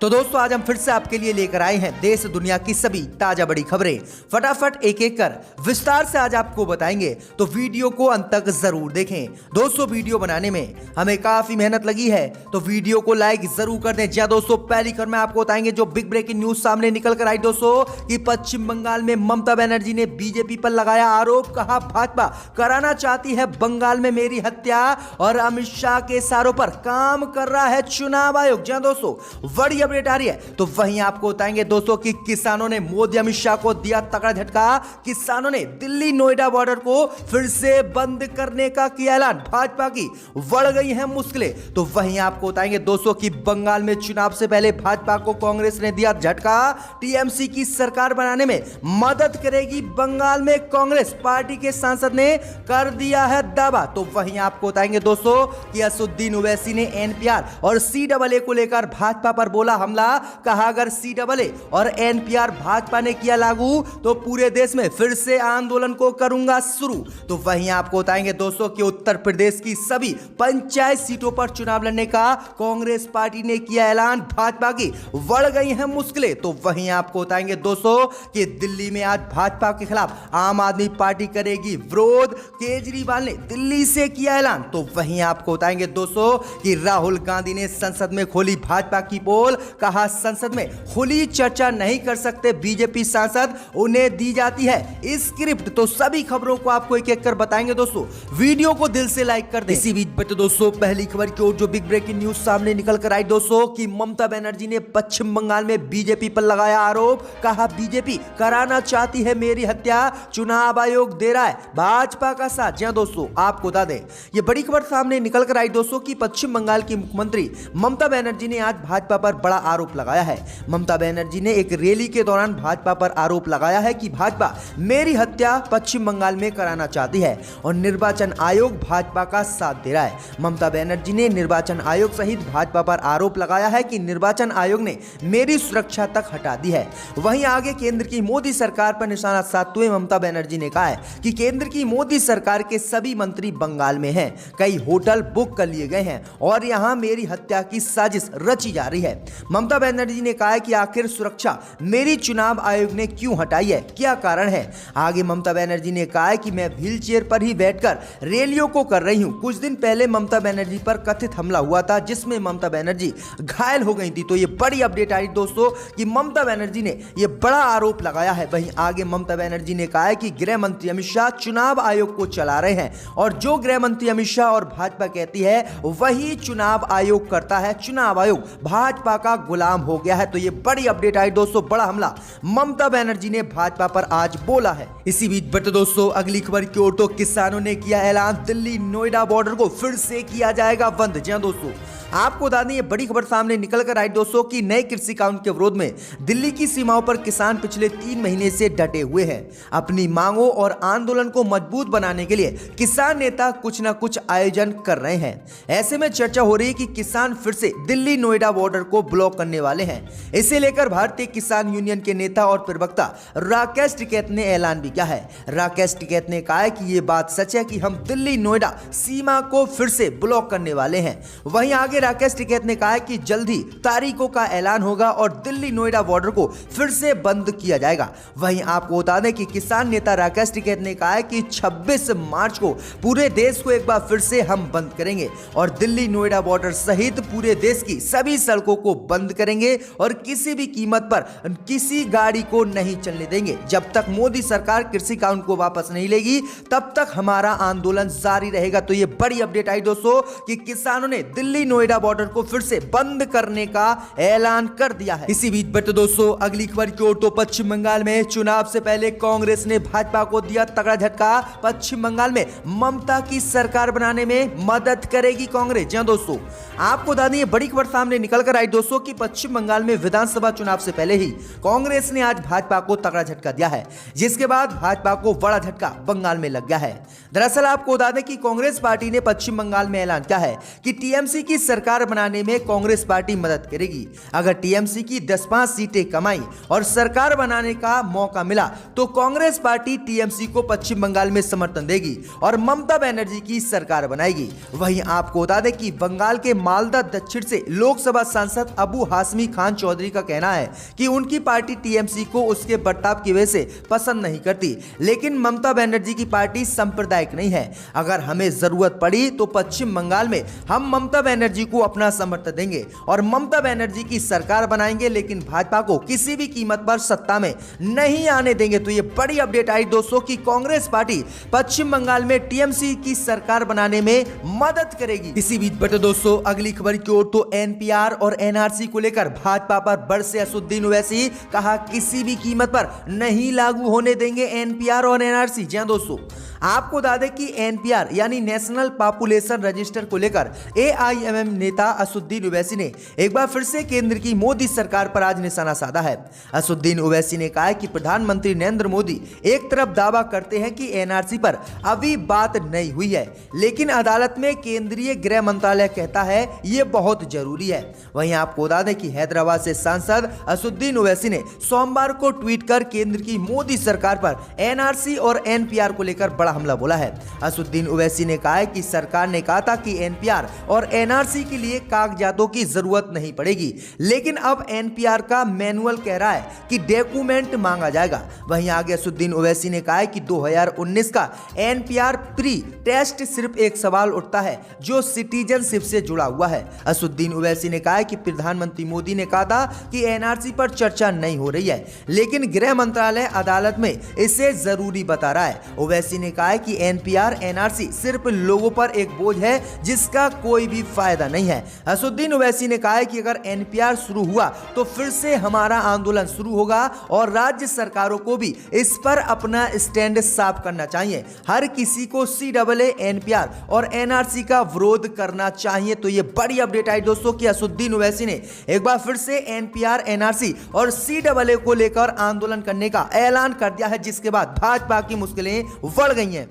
तो दोस्तों आज हम फिर से आपके लिए लेकर आए हैं देश दुनिया की सभी ताजा बड़ी खबरें। फटाफट एक एक कर विस्तार से आज आपको बताएंगे, तो वीडियो को अंत तक जरूर देखें। दोस्तों वीडियो बनाने में हमें काफी मेहनत लगी है, तो वीडियो को लाइक जरूर कर दें। जी दोस्तों, पहली खबर में आपको बताएंगे जो बिग ब्रेकिंग न्यूज सामने निकल कर आई दोस्तों कि पश्चिम बंगाल में ममता बनर्जी ने बीजेपी पर लगाया आरोप, कहा भाजपा कराना चाहती है बंगाल में मेरी हत्या और अमित शाह के इशारों पर काम कर रहा है चुनाव आयोग। जी दोस्तों, बड़ी अपडेट आ रही है। तो वहीं आपको बताएंगे दोस्तों कि किसानों ने मोदी अमित शाह को दिया तगड़ा झटका। किसानों ने दिल्ली नोएडा बॉर्डर को फिर से बंद करने का किया ऐलान, भाजपा की बढ़ गई है मुश्किलें। तो वहीं आपको बताएंगे दोस्तों कि बंगाल में चुनाव से पहले भाजपा को कांग्रेस ने दिया झटका, टीएमसी की सरकार बनाने में मदद करेगी बंगाल में कांग्रेस, पार्टी के सांसद ने कर दिया है दावा। तो वहीं आपको बताएंगे दोस्तों कि असुद्दीन ओवैसी ने एनपीआर और सीएए को लेकर भाजपा पर बोला हमला, कहा अगर सीएए और एनपीआर भाजपा ने किया लागू तो पूरे देश में फिर से आंदोलन को करूंगा शुरू। तो वहीं आपको बताएंगे दोस्तों कि उत्तर प्रदेश की सभी पंचायत सीटों पर चुनाव लड़ने का कांग्रेस पार्टी ने किया ऐलान, भाजपा की बढ़ गई है मुश्किलें। तो वहीं आपको बताएंगे दोस्तों कि दिल्ली में आज भाजपा के खिलाफ आम आदमी पार्टी करेगी विरोध, केजरीवाल ने दिल्ली से किया ऐलान। तो वहीं आपको बताएंगे दोस्तों कि राहुल गांधी ने संसद में खोली भाजपा की पोल, कहा संसद में खुली चर्चा नहीं कर सकते बीजेपी सांसद, उन्हें दी जाती है स्क्रिप्ट। तो सभी खबरों को आपको एक एक कर बताएंगे दोस्तों, वीडियो को दिल से लाइक कर दें। इसी बीच बट दोस्तों पहली खबर की ओर जो बिग ब्रेकिंग न्यूज सामने निकल कर आई दोस्तों कि ममता बनर्जी ने पश्चिम बंगाल में बीजेपी पर लगाया आरोप, कहा बीजेपी कराना चाहती है मेरी हत्या, चुनाव आयोग दे रहा है भाजपा का साथ। जी दोस्तों, आपको बता दें ये बड़ी खबर सामने निकल कर आई दोस्तों कि पश्चिम बंगाल की मुख्यमंत्री ममता बनर्जी ने आज भाजपा पर बड़ा आरोप लगाया है। ममता बनर्जी ने एक रैली के दौरान भाजपा पर आरोप लगाया है कि भाजपा मेरी हत्या पश्चिम बंगाल में कराना चाहती है और निर्वाचन आयोग भाजपा का साथ दे रहा है। ममता बनर्जी ने निर्वाचन आयोग सहित भाजपा पर आरोप लगाया है कि निर्वाचन आयोग ने मेरी सुरक्षा तक हटा दी है। वहीं आगे केंद्र की मोदी सरकार पर निशाना साधते हुए ममता बनर्जी ने कहा है कि केंद्र की मोदी सरकार के सभी मंत्री बंगाल में हैं, कई होटल बुक कर लिए गए हैं और यहां मेरी हत्या की साजिश रची जा रही है। ममता बनर्जी ने कहा है कि आखिर सुरक्षा मेरी चुनाव आयोग ने क्यों हटाई है, क्या कारण है। आगे ममता बनर्जी ने कहा है कि मैं व्हील चेयर पर ही बैठकर रैलियों को कर रही हूं। कुछ दिन पहले ममता बनर्जी पर कथित हमला हुआ था जिसमें ममता बनर्जी घायल हो गई थी। तो ये बड़ी अपडेट आई दोस्तों कि ममता बनर्जी ने यह बड़ा आरोप लगाया है। वहीं आगे ममता बनर्जी ने कहा है कि गृह मंत्री अमित शाह चुनाव आयोग को चला रहे हैं और जो गृह मंत्री अमित शाह और भाजपा कहती है वही चुनाव आयोग करता है, चुनाव आयोग भाजपा का गुलाम हो गया है। तो ये बड़ी अपडेट आई दोस्तों, बड़ा हमला ममता बनर्जी ने भाजपा पर आज बोला है। इसी बीच बट दोस्तों अगली खबर की ओर तो किसानों ने किया ऐलान, दिल्ली नोएडा बॉर्डर को फिर से किया जाएगा बंद। जी दोस्तों, आपको बता दें ये बड़ी खबर सामने निकल कर आई दोस्तों कि नए कृषि कानून के विरोध में दिल्ली की सीमाओं पर किसान पिछले 3 महीने से डटे हुए हैं। अपनी मांगों और आंदोलन को मजबूत बनाने के लिए किसान नेता कुछ न कुछ आयोजन कर रहे हैं। ऐसे में चर्चा हो रही है कि किसान फिर से दिल्ली नोएडा बॉर्डर को ब्लॉक करने वाले हैं। इसे लेकर भारतीय किसान यूनियन के नेता और प्रवक्ता राकेश टिकैत ने ऐलान भी किया है। राकेश टिकैत ने कहा है कि यह बात सच है कि हम दिल्ली नोएडा सीमा को फिर से ब्लॉक करने वाले हैं। वहीं आगे राकेश टिकैत ने कहा कि जल्द ही तारीखों का ऐलान होगा और दिल्ली नोएडा बॉर्डर को फिर से बंद किया जाएगा। वहीं आपको बता दें कि किसान नेता राकेश टिकैत ने कहा है कि 26 मार्च को पूरे देश को एक बार फिर से हम बंद करेंगे और दिल्ली नोएडा बॉर्डर सहित पूरे देश की सभी सड़कों को बंद करेंगे और किसी भी कीमत पर किसी गाड़ी को नहीं चलने देंगे। जब तक मोदी सरकार कृषि कानून को वापस नहीं लेगी तब तक हमारा आंदोलन जारी रहेगा। तो ये बड़ी अपडेट आई दोस्तों कि किसानों ने दिल्ली नोएडा बॉर्डर को फिर से बंद करने का ऐलान कर दिया है। इसी बीच बट दोस्तों अगली खबर की ओर तो पश्चिम बंगाल में चुनाव से पहले कांग्रेस ने भाजपा को दिया तगड़ा झटका, पश्चिम बंगाल में ममता की सरकार बनाने में मदद करेगी कांग्रेस। जी दोस्तों, आपको बता दें बड़ी खबर सामने निकल कर आई दोस्तों कि पश्चिम बंगाल में विधानसभा चुनाव से पहले ही कांग्रेस ने आज भाजपा को तगड़ा झटका दिया है, जिसके बाद भाजपा को बड़ा झटका बंगाल में लग गया है। दरअसल आपको बता दें कि कांग्रेस पार्टी ने पश्चिम बंगाल में ऐलान किया है कि टीएमसी की सरकार बनाने में कांग्रेस पार्टी मदद करेगी। अगर टीएमसी की 10-5 सीटें कमाई और सरकार बनाने का मौका मिला तो कांग्रेस पार्टी टीएमसी को पश्चिम बंगाल में समर्थन देगी और ममता बनर्जी की सरकार बनाएगी। वहीं आपको बता दें कि बंगाल के मालदा दक्षिण से लोकसभा सांसद अबू हाशमी खान चौधरी का कहना है कि उनकी पार्टी टीएमसी को उसके बर्ताव की वजह से पसंद नहीं करती, लेकिन ममता बनर्जी की पार्टी सांप्रदायिक नहीं है। अगर हमें जरूरत पड़ी तो पश्चिम बंगाल में हम ममता बनर्जी को अपना समर्थन देंगे और ममता बनर्जी की सरकार बनाएंगे, लेकिन भाजपा को किसी भी कीमत पर सत्ता में नहीं आने देंगे। तो ये बड़ी अपडेट आई दोस्तों कि कांग्रेस पार्टी पश्चिम बंगाल में टीएमसी की सरकार बनाने में मदद करेगी। इसी बीच बटे दोस्तों अगली खबर की ओर तो एनपीआर और एनआरसी को लेकर भाजपा पर बरसे असदुद्दीन ओवैसी, कहा किसी भी कीमत पर नहीं लागू होने देंगे एनपीआर और एनआरसी। जी हां दोस्तों, आपको बता दें कि एनपीआर यानी नेशनल पॉपुलेशन रजिस्टर को लेकर एआईएमएम नेता असदुद्दीन ओवैसी ने एक बार फिर से केंद्र की मोदी सरकार पर आज निशाना साधा है। असदुद्दीन ओवैसी ने कहा कि प्रधानमंत्री नरेंद्र मोदी एक तरफ दावा करते हैं कि एनआरसी पर अभी बात नहीं हुई है, लेकिन अदालत में केंद्रीय गृह मंत्रालय कहता है यह बहुत जरूरी है। वहीं आपको बता दें कि हैदराबाद से सांसद असदुद्दीन ओवैसी ने सोमवार को ट्वीट कर केंद्र की मोदी सरकार पर एनआरसी और एनपीआर को लेकर बड़ा हमला बोला है। असदुद्दीन ओवैसी ने कहा है कि सरकार ने कहा था कि एनपीआर और एनआरसी के लिए कागजातों की जरूरत नहीं पड़ेगी, लेकिन अब एनपीआर का मैनुअल कह रहा है कि डॉक्यूमेंट मांगा जाएगा। वहीं आगे असदुद्दीन ओवैसी ने कहा है कि 2019 का एनपीआर प्री टेस्ट सिर्फ एक सवाल उठता है जो सिटीजनशिप से जुड़ा हुआ है। असदुद्दीन ओवैसी ने कहा है कि प्रधानमंत्री मोदी ने कहा था कि एनआरसी पर चर्चा नहीं हो रही है, लेकिन गृह मंत्रालय अदालत में इसे जरूरी बता रहा है। ओवैसी ने कहा है कि एनपीआर एनआरसी सिर्फ लोगों पर एक बोझ है जिसका कोई भी फायदा नहीं है। असदुद्दीन ओवैसी ने कहा है कि अगर एनपीआर शुरू हुआ तो फिर से हमारा आंदोलन शुरू होगा और राज्य सरकारों को भी इस पर अपना स्टैंड साफ करना चाहिए। हर किसी को सीएए, एनपीआर और एनआरसी का विरोध करना चाहिए। तो ये बड़ी अपडेट आई दोस्तों कि असदुद्दीन ओवैसी ने एक बार फिर से एनपीआर, एनआरसी और सीएए को लेकर आंदोलन करने का ऐलान कर दिया है, जिसके बाद भाजपा की मुश्किलें बढ़ गई हैं।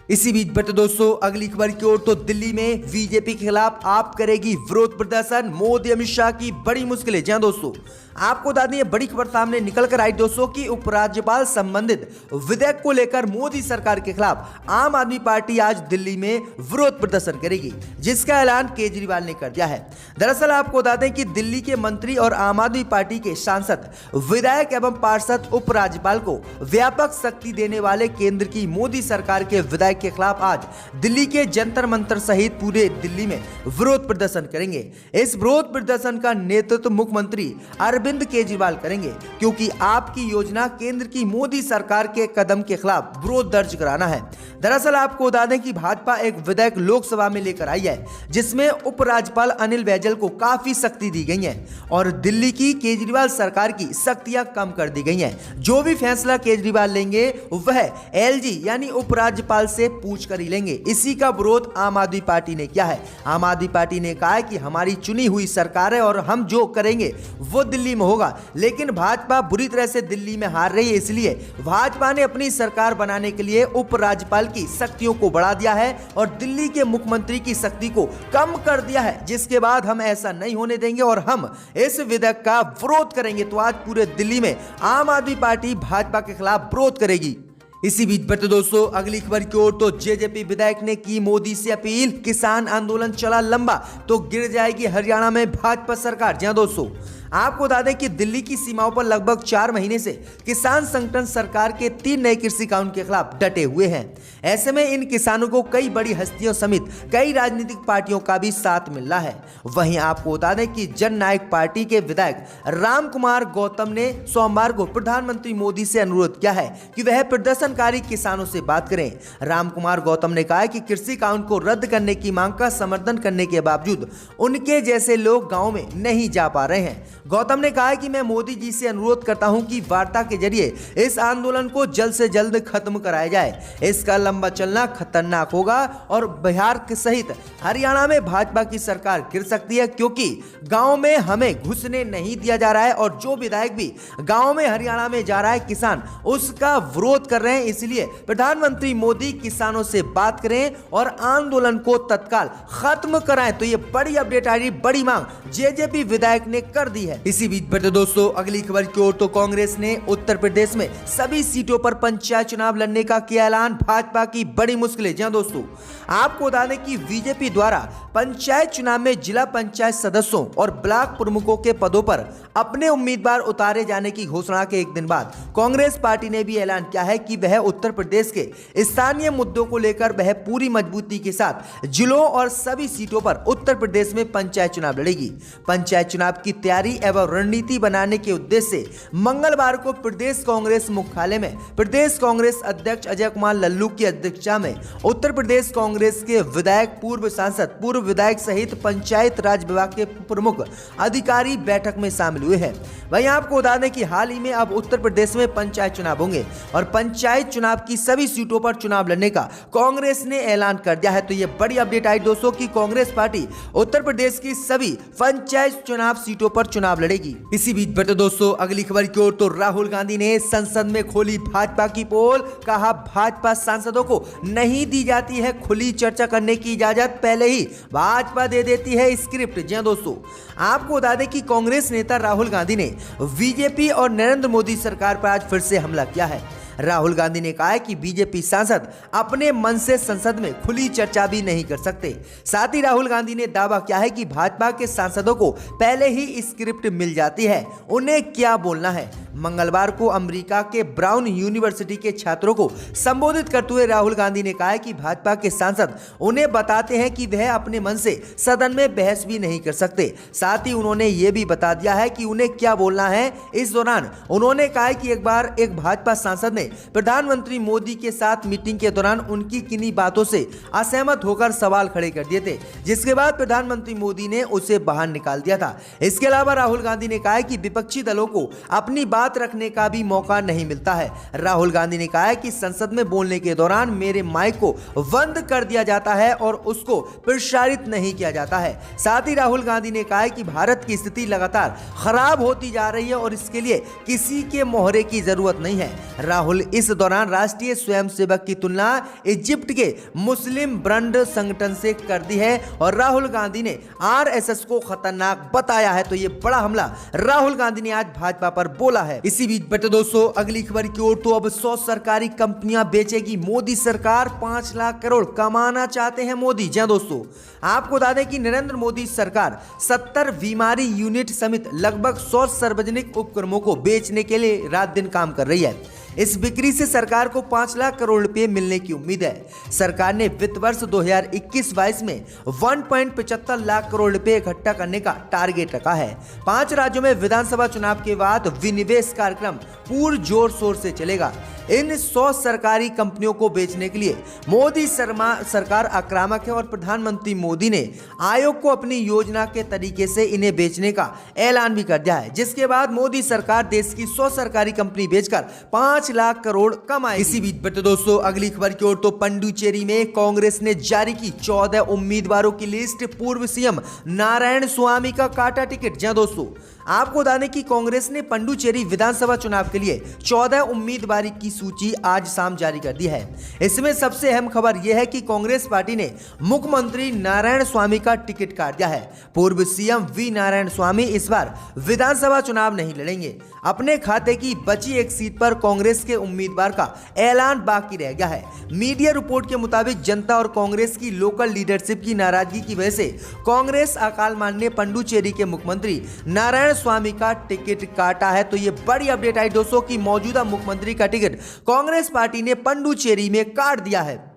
इसी बीच बटे दोस्तों अगली खबर की ओर तो दिल्ली में बीजेपी के खिलाफ आप करेगी विरोध प्रदर्शन, मोदी अमित शाह की बड़ी मुश्किलें। जी हां दोस्तों, आपको बता दें बड़ी खबर सामने निकल कर आई दोस्तों कि उपराज्यपाल संबंधित विधेयक को लेकर मोदी सरकार के खिलाफ आम आदमी पार्टी आज दिल्ली में विरोध प्रदर्शन करेगी, जिसका ऐलान केजरीवाल ने कर दिया है। दरअसल आपको बता दें कि दिल्ली के मंत्री और आम आदमी पार्टी के सांसद, विधायक एवं पार्षद उपराज्यपाल को व्यापक शक्ति देने वाले केंद्र की मोदी सरकार के विधायक के खिलाफ आज दिल्ली के जंतर मंतर सहित पूरे दिल्ली में विरोध प्रदर्शन करेंगे। इस विरोध प्रदर्शन का नेतृत्व मुख्यमंत्री अरविंद केजरीवाल करेंगे, क्योंकि आपकी योजना केंद्र की मोदी सरकार के कदम के खिलाफ विरोध दर्ज कराना है। दरअसल आपको बता दें कि भाजपा एक विधेयक लोकसभा में लेकर आई है, जिसमें उपराज्यपाल अनिल बैजल को काफी शक्ति दी गई है और दिल्ली की केजरीवाल सरकार की शक्तियां कम कर दी गई हैं। जो भी फैसला केजरीवाल लेंगे वह एलजी यानी उपराज्यपाल से पूछ कर ही लेंगे। इसी का विरोध आम आदमी पार्टी ने किया है। आम आदमी पार्टी ने कहा है कि हमारी चुनी हुई सरकार है और हम जो करेंगे वो दिल्ली में होगा, लेकिन भाजपा बुरी तरह से दिल्ली में हार रही है, इसलिए भाजपा ने अपनी सरकार बनाने के लिए उपराज्यपाल की शक्तियों को बढ़ा दिया है और दिल्ली के मुख्यमंत्री की शक्ति को कम कर दिया है, जिसके बाद हम ऐसा नहीं होने देंगे और हम इस विधेयक का विरोध करेंगे। तो आज पूरे दिल्ली में आम आदमी पार्टी भाजपा के खिलाफ विरोध करेगी। इसी बीच बटे दोस्तों अगली खबर की ओर तो जेजेपी विधायक ने की मोदी से अपील, किसान आंदोलन चला लंबा तो गिर जाएगी हरियाणा में भाजपा सरकार। जी हां दोस्तों, आपको बता दें कि दिल्ली की सीमाओं पर लगभग 4 महीने से किसान संगठन सरकार के 3 नए कृषि कानून के खिलाफ डटे हुए हैं। ऐसे में इन किसानों को कई बड़ी हस्तियों समेत कई राजनीतिक पार्टियों का भी साथ मिल रहा है। वहीं आपको बता दें कि जन नायक पार्टी के विधायक राम कुमार गौतम ने सोमवार को प्रधानमंत्री मोदी से अनुरोध किया है कि वह प्रदर्शनकारी किसानों से बात करें। राम कुमार गौतम ने कहा कि कृषि कानून को रद्द करने की मांग का समर्थन करने के बावजूद उनके जैसे लोग गाँव में नहीं जा पा रहे हैं। गौतम ने कहा है कि मैं मोदी जी से अनुरोध करता हूं कि वार्ता के जरिए इस आंदोलन को जल्द से जल्द खत्म कराया जाए। इसका लंबा चलना खतरनाक होगा और बिहार के सहित हरियाणा में भाजपा की सरकार गिर सकती है, क्योंकि गांव में हमें घुसने नहीं दिया जा रहा है और जो विधायक भी गांव में हरियाणा में जा रहा है किसान उसका विरोध कर रहे हैं। इसलिए प्रधानमंत्री मोदी किसानों से बात करें और आंदोलन को तत्काल खत्म कराएं। तो ये बड़ी अपडेट आ रही, बड़ी मांग जेजेपी विधायक ने कर दी है। इसी बीच बढ़ते दोस्तों अगली खबर की ओर, तो कांग्रेस ने उत्तर प्रदेश में सभी सीटों पर पंचायत चुनाव लड़ने का किया ऐलान, भाजपा की बड़ी मुश्किलें। जी हां दोस्तों, आपको बता दें कि बीजेपी द्वारा पंचायत चुनाव में जिला पंचायत सदस्यों और ब्लॉक प्रमुखों के पदों पर अपने उम्मीदवार उतारे जाने की घोषणा के एक दिन बाद कांग्रेस पार्टी ने भी ऐलान किया है कि वह उत्तर प्रदेश के स्थानीय मुद्दों को लेकर वह पूरी मजबूती के साथ जिलों और सभी सीटों पर उत्तर प्रदेश में पंचायत चुनाव लड़ेगी। पंचायत चुनाव की तैयारी एवं रणनीति बनाने के उद्देश्य से मंगलवार को प्रदेश कांग्रेस मुख्यालय में प्रदेश कांग्रेस अध्यक्ष अजय कुमार लल्लू की अध्यक्षता में उत्तर प्रदेश कांग्रेस के विधायक, पूर्व सांसद, पूर्व विधायक सहित पंचायत राज विभाग के प्रमुख अधिकारी बैठक में शामिल हुए हैं। वहीं आपको बता दें कि हाल ही में अब उत्तर प्रदेश में पंचायत चुनाव होंगे और पंचायत चुनाव की सभी सीटों पर चुनाव लड़ने का कांग्रेस ने ऐलान कर दिया है। तो ये बड़ी अपडेट आई दोस्तों कि कांग्रेस पार्टी उत्तर प्रदेश की सभी पंचायत चुनाव सीटों पर चुनाव लड़ेगी। इसी बीच बढ़ते दोस्तों अगली खबर की ओर, तो राहुल गांधी ने संसद में खोली भाजपा की पोल, कहा भाजपा सांसदों को नहीं दी जाती है खुली चर्चा करने की इजाजत, पहले ही भाजपा दे देती है स्क्रिप्ट। जी हां दोस्तों, आपको बता दें कि कांग्रेस नेता राहुल गांधी ने बीजेपी और नरेंद्र मोदी सरकार पर आज फिर से हमला किया है। राहुल गांधी ने कहा है कि बीजेपी सांसद अपने मन से संसद में खुली चर्चा भी नहीं कर सकते। साथ ही राहुल गांधी ने दावा किया है कि भाजपा के सांसदों को पहले ही स्क्रिप्ट मिल जाती है, उन्हें क्या बोलना है। मंगलवार को अमेरिका के ब्राउन यूनिवर्सिटी के छात्रों को संबोधित करते हुए राहुल गांधी ने कहा है कि भाजपा के सांसद उन्हें बताते हैं कि वह अपने मन से सदन में बहस भी नहीं कर सकते। साथ ही उन्होंने ये भी बता दिया है कि उन्हें क्या बोलना है। इस दौरान उन्होंने कहा कि एक बार एक भाजपा सांसद ने प्रधानमंत्री मोदी के साथ मीटिंग के दौरान उनकी किन्हीं बातों से असहमत होकर सवाल खड़े कर दिए थे, जिसके बाद प्रधानमंत्री मोदी ने उसे बाहर निकाल दिया था। इसके अलावा राहुल गांधी ने कहा कि विपक्षी दलों को अपनी बात रखने का भी मौका नहीं मिलता है। राहुल गांधी ने कहा कि संसद में बोलने के दौरान मेरे माइक को बंद कर दिया जाता है और उसको प्रसारित नहीं किया जाता है। साथ ही राहुल गांधी ने कहा कि भारत की स्थिति लगातार खराब होती जा रही है और इसके लिए किसी के मोहरे की जरूरत नहीं है। राहुल इस दौरान राष्ट्रीय स्वयंसेवक की तुलना इजिप्ट के मुस्लिम ब्रंड संगठन से कर दी है और राहुल गांधी ने आरएसएस को खतरनाक बताया है। तो ये बड़ा हमला राहुल गांधी ने आज भाजपा पर बोला है। इसी बीच बढ़ते दोस्तों अगली खबर की ओर, तो अब 100 सरकारी कंपनियां बेचेगी मोदी सरकार, 5 लाख करोड़ कमाना चाहते हैं मोदी। जी दोस्तों, आपको बता दें कि नरेंद्र मोदी सरकार 70 बीमारी यूनिट समेत लगभग 100 सार्वजनिक उपक्रमों को बेचने के लिए रात दिन काम कर रही है। इस बिक्री से सरकार को 5 लाख करोड़ रुपए मिलने की उम्मीद है। सरकार ने वित्त वर्ष 2021-22 में 1.75 लाख करोड़ रुपए इकट्ठा करने का टारगेट रखा है। 5 राज्यों में विधानसभा चुनाव के बाद विनिवेश कार्यक्रम पूरे जोर शोर से चलेगा। इन 100 सरकारी कंपनियों को बेचने के लिए मोदी सरकार आक्रामक है और प्रधानमंत्री मोदी ने आयोग को अपनी योजना के तरीके से इन्हें बेचने का ऐलान भी कर दिया है, जिसके बाद मोदी सरकार देश की 100 सरकारी कंपनी बेचकर 5 लाख करोड़ कमाएगी। इसी बीच बढ़ते दोस्तों अगली खबर की ओर, तो पुडुचेरी में कांग्रेस ने जारी की 14 उम्मीदवारों की लिस्ट, पूर्व सीएम नारायण स्वामी का काटा टिकट। जी दोस्तों, आपको बता दें कि कांग्रेस ने पुडुचेरी विधानसभा चुनाव के लिए 14 उम्मीदवारों की सूची आज शाम जारी कर दी है। इसमें सबसे अहम खबर यह है कि कांग्रेस पार्टी ने मुख्यमंत्री नारायण स्वामी का टिकट काट दिया है। पूर्व सीएम वी नारायण स्वामी इस बार विधानसभा चुनाव नहीं लड़ेंगे। अपने खाते की बची एक सीट पर कांग्रेस के उम्मीदवार का ऐलान बाकी रह गया है। मीडिया रिपोर्ट के मुताबिक जनता और कांग्रेस की लोकल लीडरशिप की नाराजगी की वजह से कांग्रेस अकालमान ने पुडुचेरी के मुख्यमंत्री नारायण स्वामी का टिकट काटा है। तो ये बड़ी अपडेट आई दोस्तों कि मौजूदा मुख्यमंत्री का टिकट कांग्रेस पार्टी ने पुडुचेरी में काट दिया है।